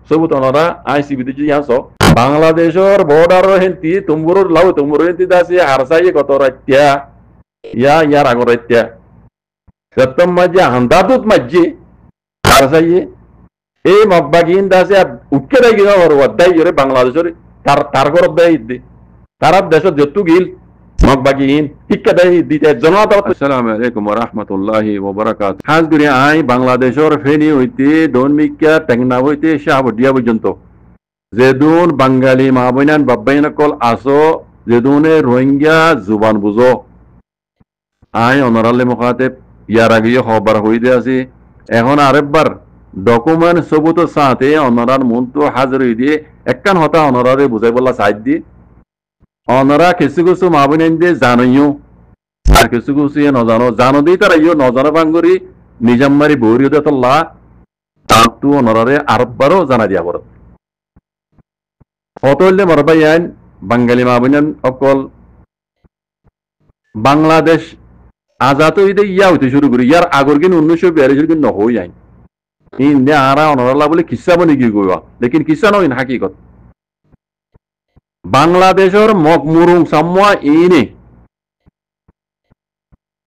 সবুত ওনারা আইসিবিতে যে আস বাংলাদেশের বর্ডার হেন্তি তুমুর হেন্তি দাসে হারসাইয়ে গত রাত্যা ইয়ার আগর রাত্যা সপ্তম মাঝে হান্দাতুত মাঝে হারসাইয়ে এই মগবাগিন দাসে উঠকে দেয় গিয়ে ওয়াদাই জোরে বাংলাদেশের তার ঘর দেয় তারা দেশের যেতু গিল মগবাগিন শিক্ষা দেয় দিতে জনতা। আসসালামু আলাইকুম ওয়া রাহমাতুল্লাহি ওয়া বারাকাতুহু। হাজ করে আই বাংলাদেশের ফেনী হইতে দনমিকা টেংনা হইতে শাহবডিয়া পর্যন্ত যেদুন বাঙালি মা বইনান বাব্বাইন কল আসো যেদুনে রোহিঙ্গা জুবান বুঝো আই অনারালে মুখাতে ইয়ার আগে খবর হইতে আছে এখন আরেকবার ডকুমেন্ট সবুত সাথে অনারার মন্ত্র হাজির হয়ে দিয়ে একখান হতা অনারারে বুঝাই বললা সাইড দিয়ে অনারা কিছু কিছু মা বইনান দিয়ে জানাইও আর কিছু কিছু নজানো জানো দিয়ে তারা ইয়ে নজানো বাঙ্গুরি নিজাম্মারি বৌরিও দেতল্লা তার তু অনারারে আরেকবারও জানা দিয়া পড়ত কত হইলে মরবাই আইন বাঙালি মা বইনান অকল বাংলাদেশ আজাদ হইতে ইয়া হইতে শুরু করি ইয়ার আগর কিন 1942 কিন নহই আইন ইন্দে আরা অনরাল্লা বলে কিসা বনি কি কইবা লেকিন কিসা নইন হাকিকত বাংলাদেশের মগ মুরুং সাম্মা ইনে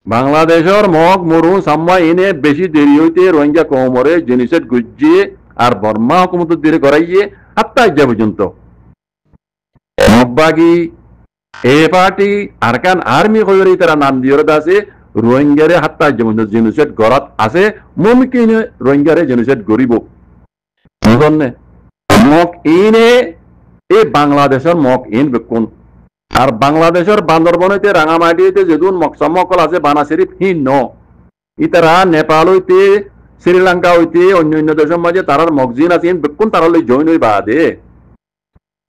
বাংলাদেশের মগ মুরুং সাম্মা ইনে বেশি দেরি হইতে রোহিঙ্গা কমরে জেনিসেট গুজিয়ে আর বর্মা হুকুমত দিয়ে করাইয়ে হাত্তা ইজ্জা পর্যন্ত মগবাগি এ পার্টি আরকান আর্মি কইরে তারা নাম দিয়র আছে রোহিঙ্গারে হাত্তা যেমন জেনোসাইড গরাত আছে মুমকিন রোহিঙ্গারে জেনোসাইড গরিব বুঝনে মক ইনে এই বাংলাদেশের মক ইন বেকুন আর বাংলাদেশের বান্দরবনেতে রাঙামাটিতে যেদুন মকসমকল আছে বানা শরীফ হিন ন ইতারা নেপাল হইতে শ্রীলঙ্কা হইতে অন্য দেশের মাঝে তারার মকজিন আছে বেকুন তারা লই জয়েন হই বাদে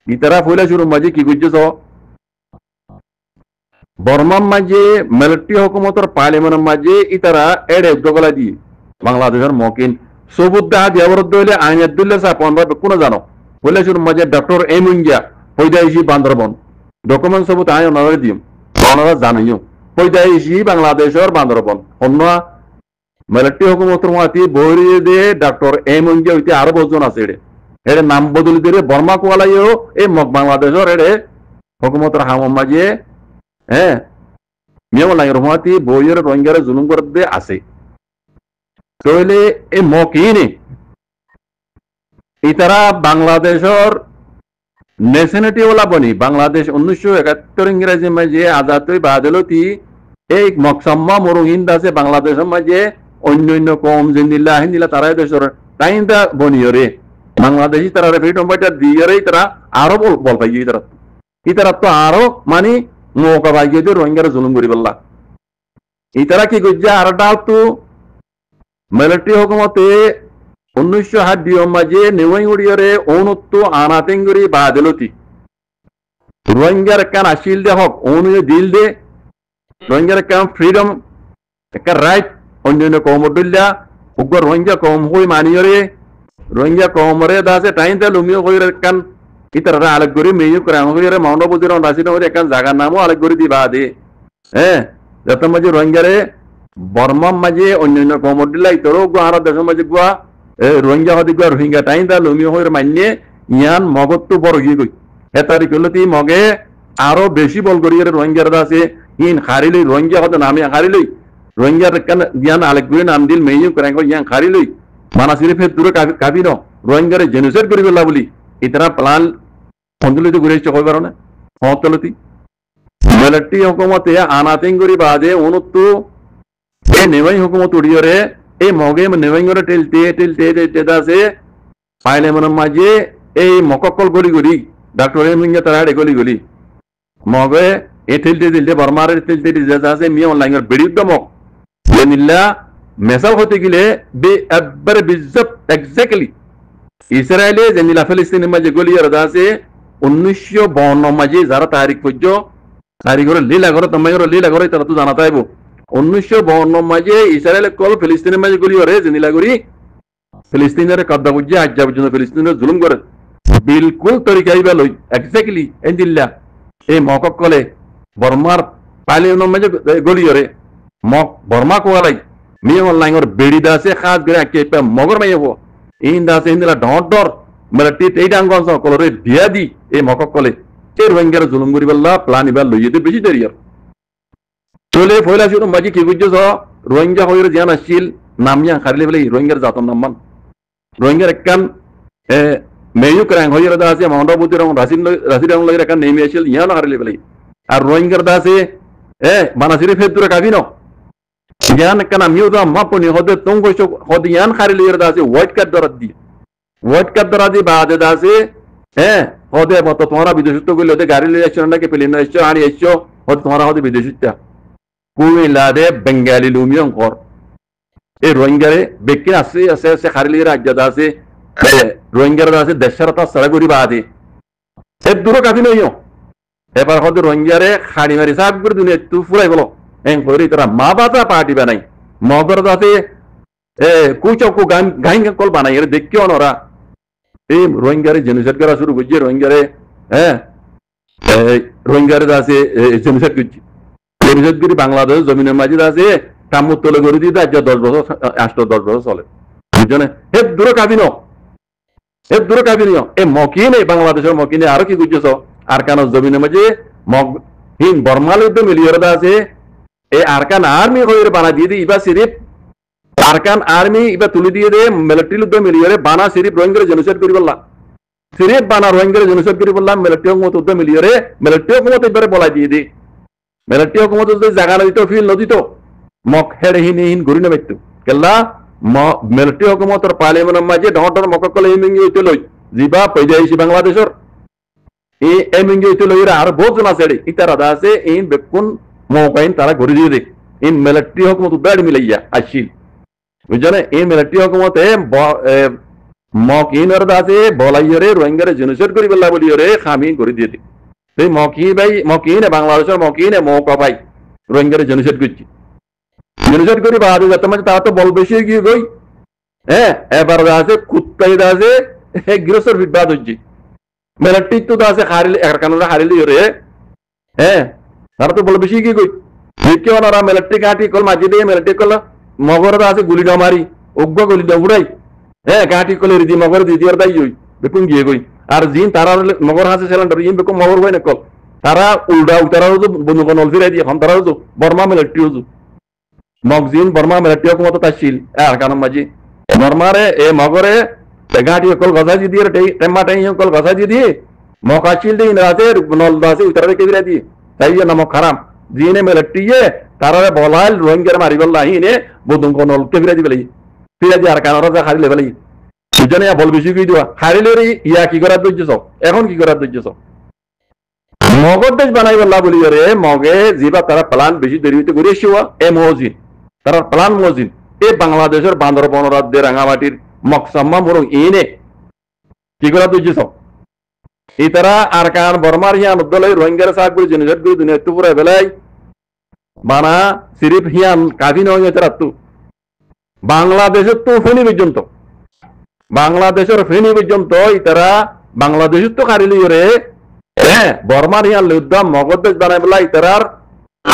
ইতারা ফইলা শুরু মাঝে কি করছেছ বর্মার মাঝে মিলিটারি হুকুমতের পার্লিমেন্টের মাঝে ইতারা এড়ে উদ্যোগলা দিয়ে বাংলাদেশের মকিন সবুত দাহ দিয়াবরদ্দ হইলে আইন আব্দুল্লাহ সাহেব আমরা কোনো জানো বলে শুরু মাঝে ডক্টর এম ইন্ডিয়া পৈদাইশি বান্দরবন ডকুমেন্ট সবুত আইন ওনারা দিম ওনারা জানাইও পৈদাইশি বাংলাদেশের বান্দরবন অন্য মিলিটারি হুকুমতের মাতি বহরিয়ে দিয়ে ডক্টর এম ইন্ডিয়া হইতে আরো 5 জন আছে এড়ে নাম বদলি দিয়ে বর্মা কোয়ালাইও এই বাংলাদেশের এড়ে হুকুমতের হামম মাঝে হ্যাঁ মিয়াম লাইন রহমাতি বইয়ের রোহিঙ্গারে জুলুম করতে আছে তাহলে এই মকিনে ইতারা বাংলাদেশের ন্যাশনালিটি ওলা বনি বাংলাদেশ 1971 ইংরেজি মাঝে আজাদ হই বাদলতি এই মকসাম্মা মরুহিন্দ আছে বাংলাদেশের মাঝে অন্য কম জিন্দিল্লা হিন্দিল্লা তারা দেশের টাইমটা বনিয়রে বাংলাদেশি তারা ফ্রিডম ফাইটার দিয়রে তারা আরো বল পাই ইতারা তো আরো মানে মৌকা ভাইয়ে দিয়ে রোহিঙ্গারা জুলুম করি বললা ইতারা কি করছে আর ডাল তো মিলিটারি হুকুমতে 1960 মাঝে নেওয়াই উড়িয়রে অনত্ব আনাতেঙ্গুরি বাদলতি রোহিঙ্গার কান আসিল দে হক অনুয়ে দিল দে রোহিঙ্গার কান ফ্রিডম একটা রাইট অন্য কমডুল্লা উগ্র রোহিঙ্গা কম হই মানিয়রে রোহিঙ্গা কমরে দাসে টাইম দে লুমিও হই কান ইতারা আলেক গরি মেয়ু করে আমাকে মাউন্ট বুজির রাশি নগরে একান জায়গার নামও আলেক গরি দিবা দে হ্যাঁ যত মাঝে রোহিঙ্গারে বর্মার মাঝে অন্য কমডিল্লা ইতরও আর দেশের মাঝে গুয়া রোহিঙ্গা হতে গুয়া রোহিঙ্গা টাইম দা লুমিও হয়ে মান্য ইয়ান মগত বড় গিয়ে গই এতারি কলতি মগে আরো বেশি বল করি রোহিঙ্গার আছে ইন হারিলই রোহিঙ্গা হতে নামে হারিলই রোহিঙ্গার কান ইয়ান আলেক গরি নাম দিল মেয়ু করে ইয়ান হারিলই মানা সিরিফে দূরে কাবি ন রোহিঙ্গারে জেনোসাইড করি বললা বলি ইতারা প্লান অঞ্চলিত ঘুরে কই পারো না হতলতি মিলিটারি হুকুমতে আনাতেঙ্গুরি বাদে উনত্তু এই নেওয়াই হুকুমত উড়িয়রে এই মগে নেওয়াইরে টেলতে আছে পার্লামেন্টের মাঝে এই মককল গলি গলি ডক্টর এম ইন্ডিয়া তারা গলি গলি মগে এ টেলতে বর্মারের টেলতে আছে মিয়া অনলাইনের বিরুদ্ধে মক নিল্লা মেসাল হতে গেলে বে একবারে বিজব এক্স্যাক্টলি ইসরায়েলে যেনিলা ফিলিস্তিনের মাঝে গলিয়ার আছে 1952 মাঝে যারা তারিখ পর্য তারিখের লীলা করে তোমার লীলা করে তারা তো জানা তাইব 1952 মাঝে ইসরায়েলে কল ফিলিস্তিনের মাঝে গলিয়ারে যেনিলা করি ফিলিস্তিনের কব্জা বুঝে আজ পর্যন্ত ফিলিস্তিনের জুলুম করে বিলকুল তরিকাই বেল এক্স্যাক্টলি এন্দিল্লা এই মকক কলে বর্মার পার্লিমেন্টের মাঝে গলিয়ারে মক বর্মা কোয়ালাই মিয়া অনলাইনের বেড়ি দাসে খাস করে একে মগর মাইব ইন দাসে ইন্দিলা ডর মিলিটারি এই ডাঙ্গন সকলরে দিয়া দি এই মককলে এই রোহিঙ্গার জুলুম করি বললা প্লান ইবার লইয়ে বেশি দেরি আর চলে ফয়লা শুরু মাঝি কি বুঝছো রোহিঙ্গা হয়ে জ্ঞান আসছিল নামিয়া খারিলে বলে রোহিঙ্গার জাতন নামান রোহিঙ্গার একখান মেয়ুক র্যাং হয়ে আছে মহানবুদ্দি রং রাশিদ রং লাগে একখান নেমে আসছিল ইয়ানো হারিলে বলে আর রোহিঙ্গার দাসে বানাসিরে ফের দূরে কাবি ন জ্ঞান একখান আমিও তো আম্মা পনি হদে তুম কইছো হদ ইয়ান খারিলে দাসে হোয়াইট কার্ড ধরা দি হোয়াইট কার্ড ধরা দি বাদে দাসে হদে মত তোমরা বিদেশত্ব করলে ওদের গাড়ি লিয়ে আসছো নাকি প্লেন আসছো আনি আসছো হদ তোমরা হদে বিদেশিতা কুমিল্লারে বেঙ্গালি লুমিয়ং কর এই রোহিঙ্গারে বেকিন আছে আছে আছে খারিলে রাজ্য আছে রোহিঙ্গার আছে দেশের তা সারা করি বাদে সে দূর কাফি নইও এবার হয়তো রোহিঙ্গারে খাড়ি মারি সাব করে দুনিয়া তু ফুরাই বলো এং করি তারা মা বাতা পার্টি বানাই মগর আছে কুচকু গাইন কল বানাই এর দেখিও নরা এই রোহিঙ্গারে জেনোসাইড করা শুরু করছে রোহিঙ্গারে রোহিঙ্গারে আছে জেনোসাইড করছে জেনোসাইড করি বাংলাদেশ জমিনের মাঝে আছে কামুর তলে করে দিয়ে 10 বছর 8-10 বছর চলে বুঝছো হে দূর কাবি ন হে দূর কাবি নিও এ মকিনে বাংলাদেশের মকিনে আরো কি বুঝছো আরকান জমিনের মাঝে হিন বর্মাল যুদ্ধ মিলিয়ে আছে এই আরকান আর্মি হয়ে বানা দিয়ে দিই এবার সিরিপ আরকান আর্মি এবার তুলে দিয়ে দে মিলিটারি যুদ্ধ মিলিয়ে বানা সিরিপ রোহিঙ্গার জেনোসাইড করি বললা সিরিপ বানা রোহিঙ্গার জেনোসাইড করি বললাম মিলিটারি হুকুমত যুদ্ধ মিলিয়ে মিলিটারি হুকুমত এবারে বলাই দিয়ে দি মিলিটারি হুকুমত যদি জায়গা না দিত ফিল নদিত মক হেড়ে হিন ঘুরি না বেতু কেল্লা মিলিটারি হুকুমতর পার্লিয়ামেন্টের মাঝে ঢর মককলে হিমিঙ্গি হইতে লই জিবা পয়দা আইছি বাংলাদেশের এই এমিঙ্গি হইতে লই আর বহুত জন আছে ইতারা দা আছে ইন বেকুন মৌকাইন তারা ঘুরি দিয়ে দে ইন মিলিটারি হুকুমত ব্যাড মিলাইয়া আসিল বুঝছো না এই মিলিটারি হুকুমতে মকিনের দাসে বলাইরে রোহিঙ্গারে জেনোসাইড করি বললা বলিরে খামি করে দিয়ে দিই সেই মকিনে বাংলাদেশের মকিনে মৌকা ভাই রোহিঙ্গারে জেনোসাইড করছি জেনোসাইড করি বাদ তোমার তারা তো বল বেশি গিয়ে গই এবার আছে কুত্তাই দাসে গৃহস্থর বিবাদ হচ্ছে মিলিটারি তো দাসে হারিলে একানোরা হারিলে রে তারা তো বল বেশি গিয়ে গই কেউ ওনারা মিলিটারি ঘাটি কল মাঝে দিয়ে মিলিটারি কল মগর আছে গুলি মারি অজ্ঞ গুলি উড়াই ঘাটি কলে রিদি মগর দিদি আর দাই হই বেকুন গিয়ে গই আর জিন তারা মগর হাসে সিলিন্ডার ইন বেকুন মগর হয় না কল তারা উল্টা তারাও তো বন্ধু নল ফিরাই দিয়ে এখন তারাও তো বর্মা মিলিটারিও তো মগজিন বর্মা মিলিটারিও কমত তাছিল আর কারণ মাঝি বর্মারে মগরে ঘাটি কল গজা দি দিয়ে টেম্মা টাই কল গজা দি দিয়ে মকাছিল দিন রাতে নল দাসে উতারে কে বিরা দিয়ে তাই নাম খারাপ জিনে মিলিটারিয়ে তারা বলাল রোহিঙ্গার মারি বললা হিনে বদুন নল কে বিরা দিবে ফিরা দিয়ে আর কানারা যা হারিলে ফেলে বুঝনে বল বেশি কি দেওয়া হারিলে ইয়া কি করার ধৈর্য এখন কি করার ধৈর্য মগর দেশ বানাই বললা বলি রে মগে যেবা তারা প্লান বেশি দেরি হইতে করে এসেওয়া মহজিন তারা প্লান মহজিন এই বাংলাদেশের বান্দরবন রাজ্যের রাঙামাটির মকসাম্মা মরং এনে কি করার ধৈর্য এই তারা আর কান বর্মার হিয়ান উদ্দলাই রোহিঙ্গার সাহায্য করে জেনোসাইড করে দুনিয়া একটু পুরাই বেলাই বানা সিরিপ হিয়ান কাফি নয় তারা তো বাংলাদেশের তো ফেনী পর্যন্ত বাংলাদেশের ফেনী পর্যন্ত তারা বাংলাদেশের তো কারিলি রে বর্মার ইয়ান লুদ্দাম মগদেশ বানাই বলা ইতারার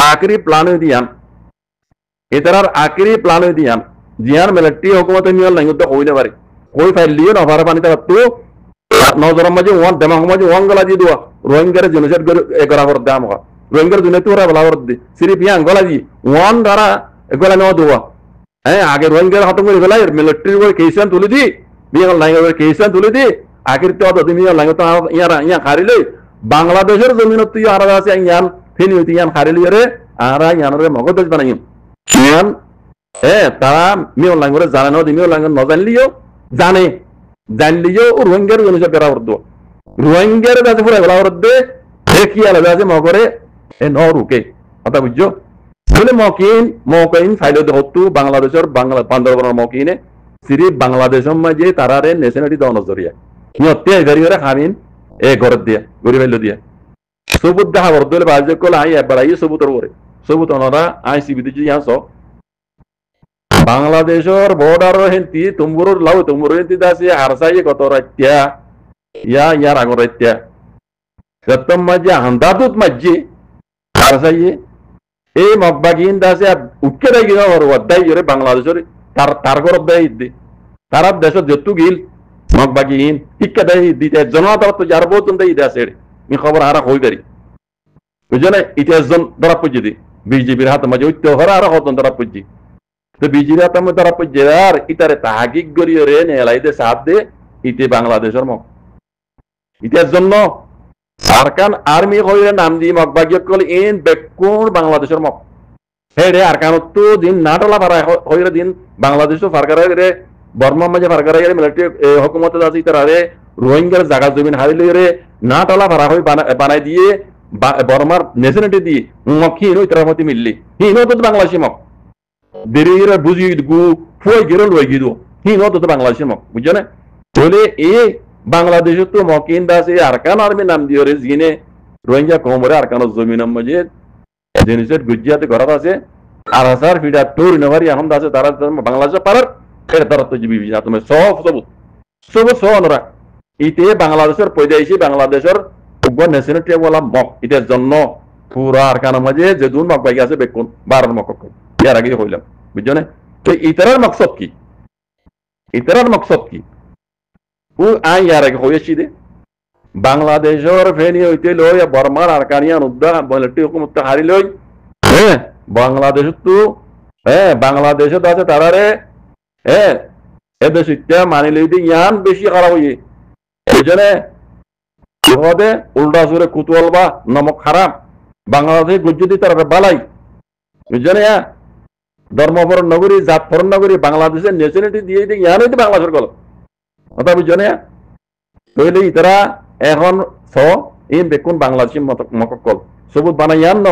আখরি প্লান দিয়ান ইতারার আখরি প্লান দিয়ান জিয়ান মিলিটারি হুকুমত নিয়ল নাই তো হইতে পারে কই ফাইল লিয়ে নভার পানি তারা তো নজর মাঝে ওয়ান দেমাগ মাঝে ওয়ান গলা দিয়ে দেওয়া রোহিঙ্গারে জেনোসাইড করে এগরা করে দাম রোহিঙ্গার জন্য তো ওরা বলা করে দি সিরিপ ইয়ান গলা দিয়ে ওয়ান দ্বারা গলা নেওয়া দেওয়া আগে রোহিঙ্গার খতম করে ফেলাই মিলিটারি করে কেসান তুলে দি মিয়াল লাইন কেসান তুলে দি আখির তো অত মিয়াল লাইন তো ইয়া খারিলে বাংলাদেশের জমিনত তুই আর আছে ইয়ান ফেনি হইতে ইয়ান খারিলি রে আর ইয়ানরে মগদেশ বানাই ইয়ান তারা মিয়াল লাইন করে জানে না মিয়াল লাইন ন জানলিও জানলিও রোহিঙ্গার জনসব করা করতো রোহিঙ্গার কাছে পুরো গলা করতে কি আলাদা আছে মগরে ন রুকে কথা বুঝছো বলে মকিন ফাইল হতো বাংলাদেশের বান্দরবনের মকিনে সিরি বাংলাদেশের মাঝে তারারে ন্যাশনালিটি দেওয়া নজরিয়া নিয়তে এগারিওরে খামিন ঘরের দিয়া গরি ফাইল দিয়া সবুত দেখা বর্দ হলে বাজ কল আই একবার আই সবুতর করে সবুত ওনারা আই সিবিতে যে আস বাংলাদেশের বর্ডার হেন্তি তুমগুর লাউ তুমগুর হেন্তি দাসে হারসাই গত রাত্য়া ইয়ার আগর রাত্য়া সপ্তম মাঝে হান্দাতুত মাঝে হারসাই এই মগবাগিন দাসে উঠকে দেয় গিয়ে ওর অধ্যায় বাংলাদেশের তার ঘর অধ্যায় তারা দেশের যেতু গিল মগ বাকি ইন শিক্ষা দেয় দিতে জনতা তো যার বহুত দেয় ইদে আছে ই খবর হারা হই পারি বুঝলে ইতিহাস জন ধরা পুজি দি বিজেপির হাতে মাঝে ঐত্য হরা আর হতন ধরা পুজি তো বিজেপির হাতে মধ্যে ধরা পুজি আর ইতারে তাহাকিক গরিয়ে রে নেলাইতে সাথ দে ইতে বাংলাদেশের মগ ইতিহাস জন্য আরকান আর্মি হইরে নাম দিয়ে মগ বাকি কল ইন বেকুন বাংলাদেশের মগ হেরে আরকানত দিন নাটলা পারা হইরে দিন বাংলাদেশও ফারকারা রে বর্মা মাঝে ফারকারা রে মিলিটারি হুকুমতে আছে ইতারে রোহিঙ্গার জায়গা জমিন হারিলে রে নাটলা পারা হই বানাই দিয়ে বর্মার নেশনালিটি দিয়ে মক্ষী হিনো ইতার মধ্যে মিললি হিনো তো বাংলাদেশি মক দেরিরে বুঝি গু ফুই গিরল লই গিদু হিনো তো বাংলাদেশি মক বুঝছো না বলে এই বাংলাদেশ তো মকিন দাসে আরকান আর্মি নাম দিয়ে রে জিনে রোহিঙ্গা কোমরে আরকানের জমিনের মাঝে জিনিসের গুজিয়াতে ঘর আছে আর হাজার ফিটা তোর নেভারি এখন আছে তারা বাংলাদেশে পারার এর তারা তো জীবী না তুমি সব সবুত সবুত সহ ওরা ইতে বাংলাদেশের পয়দাইশি বাংলাদেশের ন্যাশনালিটি বলা মক এটার জন্য পুরা আরকানের মাঝে যে দুন মক বাইক আছে বেকুন 12 মক এর আগে হইলাম বুঝছো না তো ইতারার মকসদ কি ইতারার মকসদ কি ও আই ইয়ার আগে হয়েছি দে বাংলাদেশের ফেনি হইতে লই বর্মার আরকানিয়ান উদ্দা মিলিটারি হুকুমত হারি লই হ্যাঁ বাংলাদেশ তো হ্যাঁ বাংলাদেশে আছে তারারে হ্যাঁ এদের শিক্ষা মানি লই দি ইয়ান বেশি খারাপ হইয়ে বুঝনে হবে উল্টা সুরে কুতুয়াল বা নমক হারাম বাংলাদেশে গুজরাটি তারা বালাই বুঝনে ধর্মপর নগরী জাতপর নগরী বাংলাদেশের ন্যাশনালিটি দিয়ে দিই ইয়ানই তো বাংলাদেশের গল কথা বুঝনে তৈলে ইতারা এখন ছ ইন বেকুন বাংলাদেশি মককল সবুত বানাই ইয়ান ন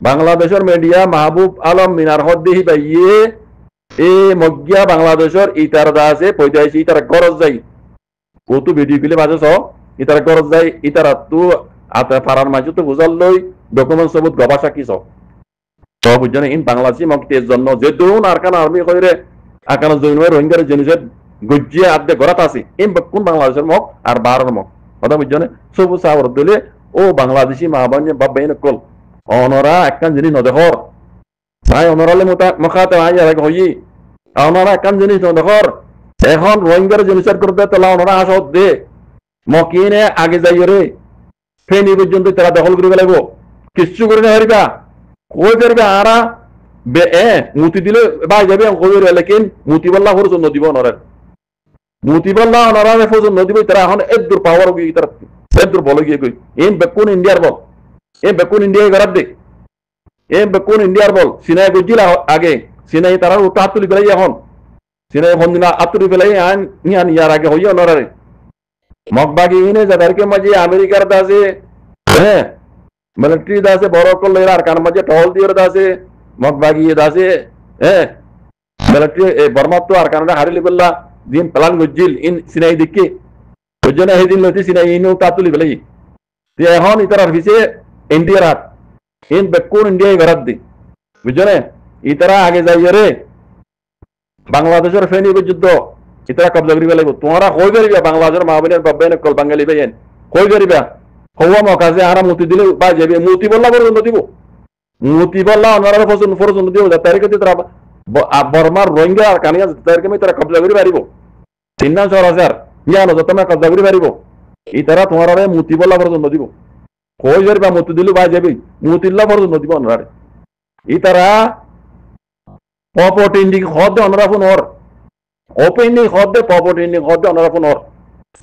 বাংলাদেশের মিডিয়া মাহবুব আলম মিনার হদ্দেহি বাইয়ে এ মগিয়া বাংলাদেশের ইতার দাসে পয়দাইছি ইতারা গরজ যাই কত ভিডিও ফিলে বাজে ছ ইতারা গরজ যাই ইতারা তো আতে পারার মাঝে তো বুঝাল লই ডকুমেন্ট সবুত গবাসা কি তো বুঝনে ইন বাংলাদেশি মকতের জন্য যে দুন আরকান আর্মি কইরে আরকান জইনওয়ার রোহিঙ্গার জিনিসের গজ্জিয়া আদে গরাত আছে ইন বেকুন বাংলাদেশের মক আর 12 মক কথা বুঝনে সবুত সাবর দিলে ও বাংলাদেশি মাহবানে বাবাইন কল অনরা একখান জিনিস নদেহর তাই অনরালে মুখাতে আই আর হই অনরা একখান জিনিস নদেহর এখন রোহিঙ্গার জিনিসের করতে তোলা অনরা আসত দে মকিনে আগে যাই রে ফেনি পর্যন্ত তারা দখল করে লাগবো কিচ্ছু করে না হারিবা কই করবে আরা বে এ মুতি দিলে বাই যাবে কই রে লেকিন মুতি বল্লা হর জন্য দিব অনরা মুতি বল্লা অনরা ফর জন্য দিব তারা এখন এদুর পাওয়ার গই তারা এদুর বল গিয়ে কই ইন বেকুন ইন্ডিয়ার বল এ বেকুন ইন্ডিয়া গরাব দে এ বেকুন ইন্ডিয়ার বল সিনাই গজিলা আগে সিনাই তারা উঠা তুলি ফেলাই এখন সিনাই এখন দিনা আতুরি ফেলাই আন ইয়ান ইয়ার আগে হইয়া নরারে মগবাগি ইনে যাদেরকে মাঝে আমেরিকার দাসে হ্যাঁ মিলিটারি দাসে বড় করলে আর কার মাঝে টহল দিয়ে দাসে মগবাগি দাসে হ্যাঁ মিলিটারি বর্মা তো আর কারণে হারিলি বললা দিন প্লান গজিল ইন সিনাই দিকে বুঝনে হেদিন লতি সিনাই ইনু তাতুলি ফেলাই এখন ইতার ভিসে ইন্ডিয়ার হাত ইন বেকুন ইন্ডিয়া গরাব দি বুঝনে ইতারা আগে যাইয়ে রে বাংলাদেশের ফেনি যুদ্ধ ইতারা কবজা করিবা লাগবে তোমরা কই করিবা বাংলাদেশের মাহবিনের বাবাইনে কল বাঙালি ভাইয়েন কই করিবা হওয়া মকাজে আরা মুতি দিলে বা যাবে মুতি বললা পর্যন্ত দিব মুতি বললা ওনারা পর্যন্ত দিব তারিখে তারা বর্মার রোহিঙ্গা আর কানিয়া তারিখে তারা কবজা করি পারিব 3,000 ইয়ানো তোমরা কবজা করি পারিব ইতারা তোমার মুতি বললা পর্যন্ত দিব কই করিবা মুতি দিলে বা যাবে মুতিল্লা পর্যন্ত দিব ওনারা ইতারা পপট ইন্ডি খদ ওনারা ফোন ওর ওপেন খদ্দে পপট ইন্ডি খদ্দে ওনারা ফোন ওর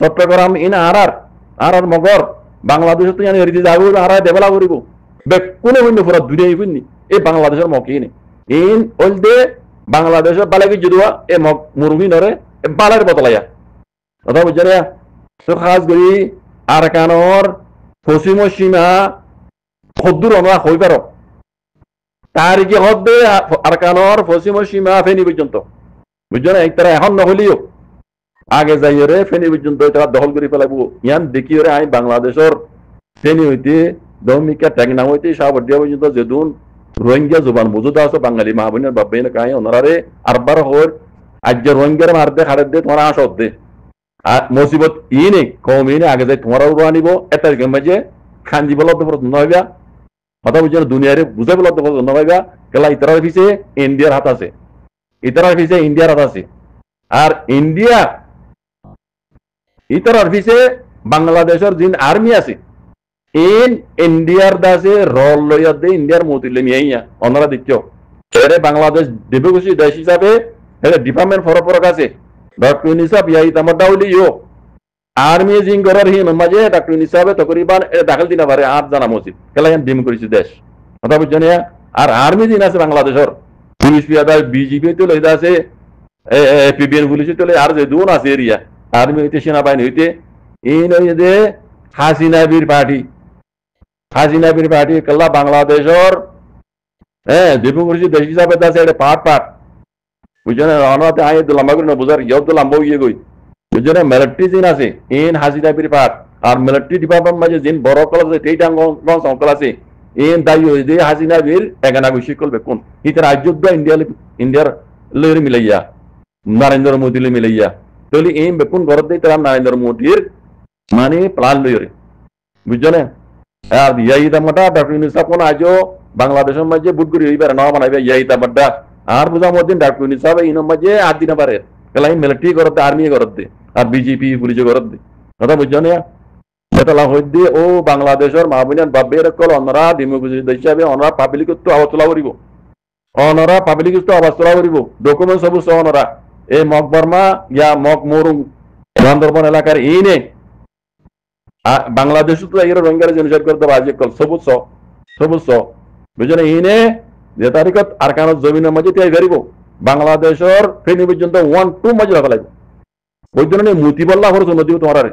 চট্টগ্রাম ইন আর মগর বাংলাদেশে তো হেরিতে যাবো আর ডেভেলপ করিব বেকুনে হইনি পুরা দুনিয়ায় হইনি এই বাংলাদেশের মকিনে ইন ওলদে বাংলাদেশের বালাগি যদুয়া এ মুরগি নরে বালার বদলাইয়া কথা বুঝছে তো খাস করি আরকানর পশ্চিম সীমা খদ্দুর আমরা হই পারো তারিখে হদ্দে আরকানর পশ্চিম সীমা ফেনি পর্যন্ত বুঝছো না তারা এখন নহলিও আগে যাইয়ে রে ফেনি পর্যন্ত তারা দখল করে ফেলাবো ইয়ান দেখি রে আমি বাংলাদেশের ফেনি হইতে দমিকা টেকনা হইতে সাবডিয়া পর্যন্ত যেদুন রোহিঙ্গা জুবান বুঝুদা আছে বাঙালি মাহবিনের বাবাইনে কাই ওনারে আরবার হর আজ রোহিঙ্গার মারদে খাড়ে দে তোমার আসত দে আর মুসিবত ইনে কম ইনে আগে যাই তোমার উড়ো আনিব এটা মাঝে খানজি বলত নহইবা কথা বুঝছো দুনিয়ারে বুঝে বলত নহইবা কেলা ইতারার পিছে ইন্ডিয়ার হাত আছে ইতারার পিছে ইন্ডিয়ার হাত আছে আর ইন্ডিয়া ইতার অফিসে বাংলাদেশের যিন আর্মি আছে ইন ইন্ডিয়ার দাসে রল লইয়া দে ইন্ডিয়ার মতিলে মিয়াইয়া অনরা দিচ্ছ এরে বাংলাদেশ দেবঘোষী দেশ হিসাবে এর ডিপার্টমেন্ট ফরপরক আছে ডক্টর ইউনিসাব ইয়াই তামডা হইলি ইয়ো আর্মি জিং করার হি মাঝে ডক্টর ইউনিসাবে তকরিবান এর দাখিল দিনা পারে 8 জানা মসজিদ কেলাইন ডিম করেছে দেশ কথা বুঝছেন আর আর্মি জিন আছে বাংলাদেশের পুলিশ পিয়াদা বিজিবি তো লইদা আছে পিবিএন পুলিশ তো লই আর যে দুন আছে এরিয়া আর্মি হইতে সেনাবাহিনী হইতে এই নয় যে হাসিনা বীর পার্টি কেলা বাংলাদেশের দেবঘোষী দেশ হিসাবে আছে এটা পাট বুঝছেন অনাতে আই লম্বা করে বুঝার ইয়ও তো লম্বা হয়ে গই বুঝছেন মিলিটারি জিন আছে ইন হাসিনা বীর পাট আর মিলিটারি ডিপার্টমেন্ট মাঝে জিন বড় কল আছে তেইটা অঙ্কল আছে ইন দায়ী হয়ে যে হাসিনা বীর এগানা ঘুষি করবে কোন ইতার আযোগ্য ইন্ডিয়ার লয়ের মিলাইয়া নরেন্দ্র মোদী মিলাইয়া তাহলে এই বেকুন গরত দিয়ে তারা নরেন্দ্র মোদীর মানে প্লান লইরে বুঝছেন আর ইয়াইদা মাটা ডক্টর ইউনিসাব কোন আজও বাংলাদেশের মাঝে বুট করি হইবার না বানাইবে ইয়াইদা বাড্ডা আর বুঝামদিন ডক্টর ইউনিসাব এই মাঝে আট দিন পারে কেলাই মিলিটারি করতে আর্মি করতে আর বিজেপি পুলিশ করতে কথা বুঝছেন এটা লাভ হই দিয়ে ও বাংলাদেশের মাহবুবিয়ান বাব্বের কল অনরা ডেমোক্রেসি দেশ হিসাবে অনরা পাবলিকত্ব আওয়াজ তোলা করিব অনরা পাবলিকত্ব আওয়াজ তোলা করিব ডকুমেন্ট সবু সহ অনরা এই মক বর্মা ইয়া মক মোরুং বান্দরবন এলাকার ইনে বাংলাদেশ তো এর রোহিঙ্গারে জেনোসাইড করতে বাজে কল সবুজ বুঝছেন ইনে যে তারিখত আরকানত জমিনের মাঝে তাই বেরিব বাংলাদেশের ফেনী পর্যন্ত 1-2 মাঝে রাখা লাগবে ওই জন্য মতিবল্লা খরচ নদীও তোমার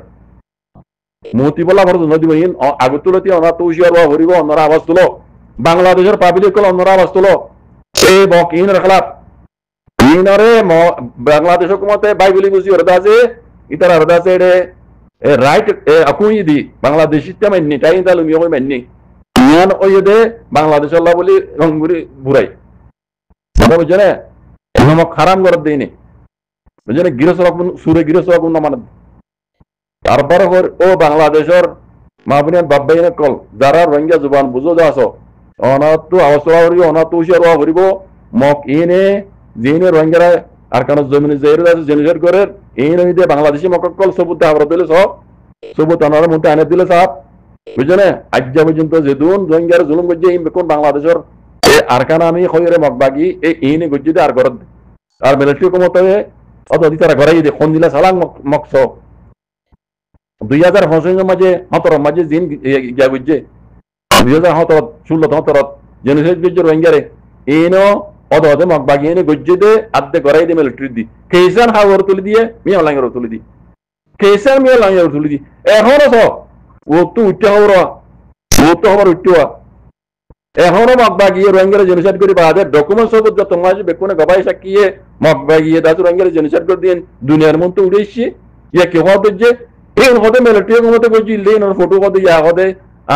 মতিবল্লা খরচ নদী ইন আগতুলতি অনার তো হুশিয়ার হরিব অন্যরা আওয়াজ তুলো বাংলাদেশের পাবলিক কল অন্যরা আওয়াজ তুলো এই বক ইন রাখলাপ ইনরে বাংলাদেশ হুকুমতে বাইবেলি বুঝি হরদা আছে ইতার হরদা আছে এডে রাইট akuই দি বাংলাদেশ সিস্টেম এন্নি তাই তালু মিও কই মেন্নি ইয়ান ওইদে বাংলাদেশ আল্লাহ বলি রংগুরি বুড়াই কথা বুঝছেন নমক হারাম করে দেইনি বুঝছেন গিরসরক সুরে গিরসরক না মানে তারপরে ও বাংলাদেশের মাহবুবিয়ান বাব্বাইন কল যারা রোহিঙ্গা জুবান বুঝো যাছো অনাত আওসরা হরিব অনাত উশিয়ার হরিব মক ইনে জিনে রোহিঙ্গারা আর কারণ জমিনে জের আছে জেনুসাইড করে এই নইতে বাংলাদেশি মককল সবুত আবর দিলে সব সবুত আনার মধ্যে আনে দিলে সব বুঝছেন আজ্জা পর্যন্ত যেদুন রোহিঙ্গার জুলুম করছে এই বেকুন বাংলাদেশের আরকান আমি খয়রে মকবাগি এই ইনে গজ্জিতে আর গরদ আর মিলিটারি হুকুমতে অত তারা ঘরাই দে কোন দিলা সালাং মকস 2015 মাঝে 17 মাঝে জিন গিয়া গজ্জে 2017 16 জেনুসাইড গজ্জে রোহিঙ্গারে এইনো অদে মকবাগি এনে গজ্জে দে আদে ঘরাই দে মিলিটারি দি কেসান হাওর তুলি দিয়ে মিয়া লাঙ্গর তুলি দি কেসান মিয়া লাঙ্গর তুলি দি এখনো তো ও তো খবর উঠ্টা এখনো মকবাগি রোহিঙ্গারে জেনোসাইড করে বাদে ডকুমেন্ট সবুত যত মাঝে বেকুনে গবাই সাকিয়ে মকবাগি দাসু রোহিঙ্গারে জেনোসাইড করে দিন দুনিয়ার মন তো উড়েছি ইয়া কে হতে যে এই হতে মিলিটারি মতে গজি লেন ফটো কত ইয়া হতে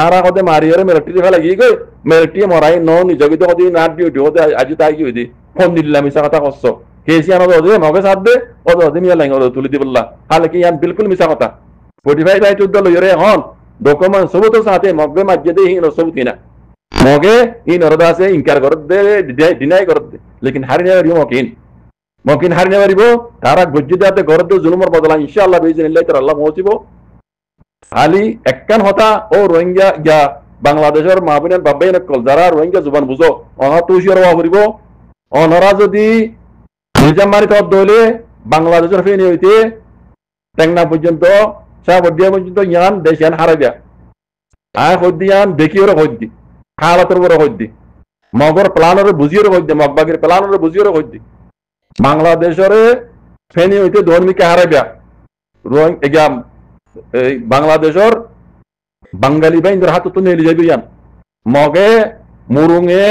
আর হতে মারিয়ারে মিলিটারি ফেলা গিয়ে গই মিলিটারি মরাই ন নিজগিত কত না ডিউটি হতে আজি তাই কি হইদি ফোন দিল্লা মিছা কথা কষ্ট কেসি আনো দে মগে সাথ দে অদে মিয়া লাঙ্গর তুলি দি বললা হালে কি ইয়ান বিলকুল মিছা কথা 45 রাইট উদ্দ লইরে হন ডকুমেন্ট সবুত সাথে মগে মাঝে দে হিন সবুত কিনা মগে ইন অরদা সে ইনকার কর দে ডিনাই কর দে লেকিন হারি না রিও মকিন হারি না পারিব তারা গজ্জিদাতে গরদ জুলুমর বদলা ইনশাআল্লাহ বিইজনিল্লাহ তাআলা আল্লাহ পৌঁছিব খালি একখান হতা ও রোহিঙ্গা গা বাংলাদেশের মাহবুবিয়ান বাব্বাইন কল যারা রোহিঙ্গা জুবান বুঝো অনা তুশিয়ার ওয়া করিব অনরা যদি নিজাম মারি তদ দলে বাংলাদেশের ফেনি হইতে টেংনা পর্যন্ত সাবদিয়া পর্যন্ত ইয়ান দেশান হারাইয়া আয় হদ্দিয়ান দেখিওর হদ্দি হালাতর বড় হদ্দি মগর প্লানরে বুঝিওর হদ্দি মগবাগের প্লানরে বুঝিওর হদ্দি বাংলাদেশের ফেনি হইতে ধর্মীকে হারাইয়া রোহিঙ্গা বাংলাদেশের বাঙালি বাইন্দ্র হাত তো নেলি যাবি ইয়ান মগে মুরুঙে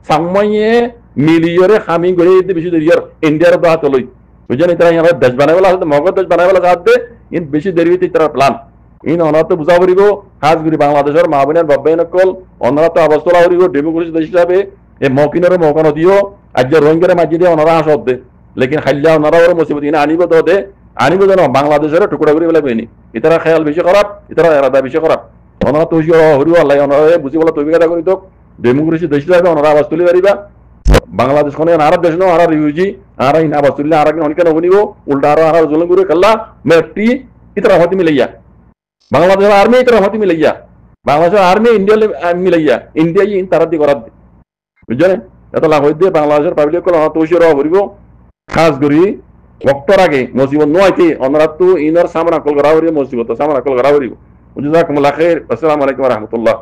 সাংমাইয়ে মিলিয়রে খামি গড়ে বেশি দেরিয়ার ইন্ডিয়ার হাত লই বুঝছেন তারা ইয়ার দেশ বানাইবেলা আছে মগর দেশ বানাইবেলা সাথ দে ইন বেশি দেরি হইতে তারা প্ল্যান ইন অনাত বুঝা করিব খাস করি বাংলাদেশের মাহবুবিয়ান বাব্বাইন কল অনাত অবস্থা করিব ডেমোক্রেসি দেশ হিসাবে এই মকিনের মকানো দিও আজ রোহিঙ্গারে মাঝে দিয়ে অনারা হাসত দে লেকিন খাইলা অনারা ওর মুসিবত ইনা আনিব তো দে আনিব যেন বাংলাদেশের টুকরা করে বলে বইনি ইতারা খেয়াল বেশি খারাপ ইতারা এরাদা বেশি খারাপ অনারা তো হরিব আল্লাহ অনারা বুঝি বলা তৈরি কথা করি তো ডেমোক্রেসি দেশ হিসাবে অনারা আওয়াজ তুলি পারিবা বাংলাদেশ কোন আর দেশ নো আর রিউজি আর ইন আওয়াজ তুললে আর অনেক নবনিব উল্টা আর জুলুম করে খেলা মেটি ইতরা হতি মিলাইয়া বাংলাদেশের আর্মি ইতরা হতি মিলাইয়া বাংলাদেশের আর্মি ইন্ডিয়া মিলাইয়া ইন্ডিয়া ইন তারা দি করাত বুঝছেন এত লাভ হইতে বাংলাদেশের পাবলিক কল তৈশর করিব খাস করি ভক্তর আগে মুসিবত নয়তে অনরাত ইনার সামনা কল করা করিব মুসিবত সামনা কল করা করিব জাযাকুমুল্লাহ খাইর আসসালামু আলাইকুম ওয়া রাহমাতুল্লাহ